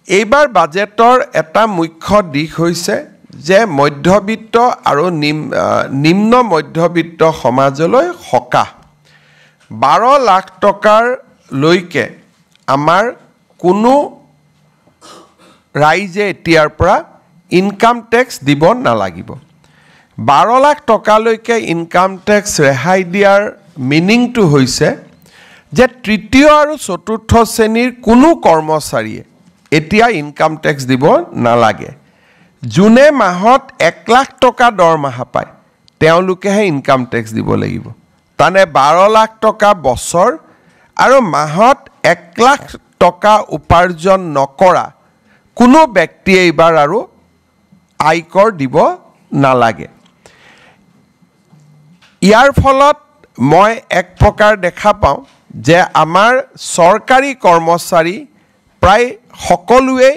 এইবাৰ বাজেটৰ এটা মুখ্য দিশ হৈছে যে মধ্যবিত্ত আৰু নিম্ন মধ্যবিত্ত সমাজলৈ সকাহ 12 লাখ টকাৰ লৈকে আমাৰ কোনো ৰাইজে এতিয়াৰ পৰা ইনকাম টেক্স দিব নালাগিব 12 লাখ টকালৈকে ইনকাম টেক্স ৰেহাই দিয়াৰ মিনিংটো হৈছে যে তৃতীয় আৰু চতুৰ্থ শ্ৰেণীৰ কোনো কৰ্মচাৰীয়ে এতিয়া ইনকাম টেক্স দিব নালাগে জুনে মাহত 1 লাখ টকা দৰমহা পায় তেওঁলোকেহে ইনকাম টেক্স দিব লাগিব তানে 12 লাখ টকা বছৰ আৰু মাহত 1 লাখ টকা উপাৰ্জন নকৰা কোনো ব্যক্তিয়ে এইবাৰ আৰু আয়কৰ দিব নালাগে ইয়াৰ ফলত মই এক প্ৰকাৰ দেখা পাওঁ যে আমাৰ চৰকাৰী কৰ্মচাৰী প্ৰায় সকলোৱে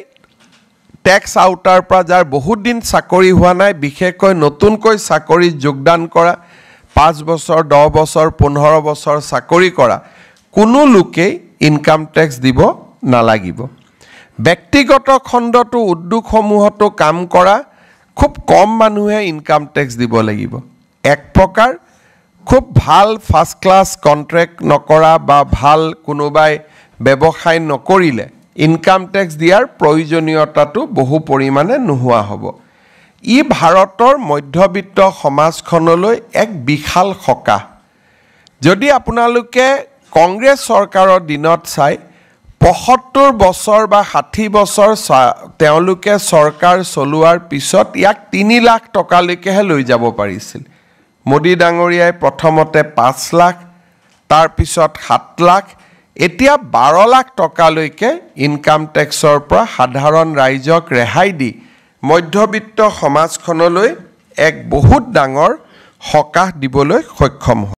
ট্যাক্স আউটাৰ পৰা যাৰ বহুত দিন চাকৰি হোৱা নাই বিশেষকৈ নতুনকৈ চাকৰিত যোগদান কৰা 5 বছৰ 10 বছৰ 15 বছৰ চাকৰি কৰা কোনো লোকে ইনকাম ট্যাক্স দিব নালাগিব ব্যক্তিগত খণ্ডটো উদ্যোগসমূহতো কাম কৰা খুব কম মানুহে ইনকাম ট্যাক্স দিব লাগিব এক প্ৰকাৰ খুব ভাল ফাৰ্স্ট ক্লাস কন্ট্ৰাক্ট নকৰা বা ভাল কোনোবাই ব্যৱসায় নকৰিলে ইনকাম ট্যাক্স দিয়াৰ প্ৰয়োজনীয়তাটো বহু পৰিমাণে নোহোৱা হ'ব ই ভাৰতৰ মধ্যবিত্ত সমাজখনলৈ এক বিশাল সকাহ যদি আপোনালোকে কংগ্ৰেছ চৰকাৰৰ দিনত চাই 75 বছৰ বা 60 বছৰ তেওঁলোকে চৰকাৰ চলোৱাৰ পিছত ইয়াক 3 লাখ টকালৈকেহে লৈ যাব পাৰিছিল মোদী ডাঙৰীয়াই প্ৰথমতে 5 লাখ তাৰ পিছত 7 লাখ এতিয়া 12 লাখ টকালৈকে ইনকাম টেক্সৰ পৰা সাধাৰণ ৰাইজক ৰেহাই দি মধ্যবিত্ত সমাজখনলৈ এক বহুত ডাঙৰ সকাহ দিবলৈ সক্ষম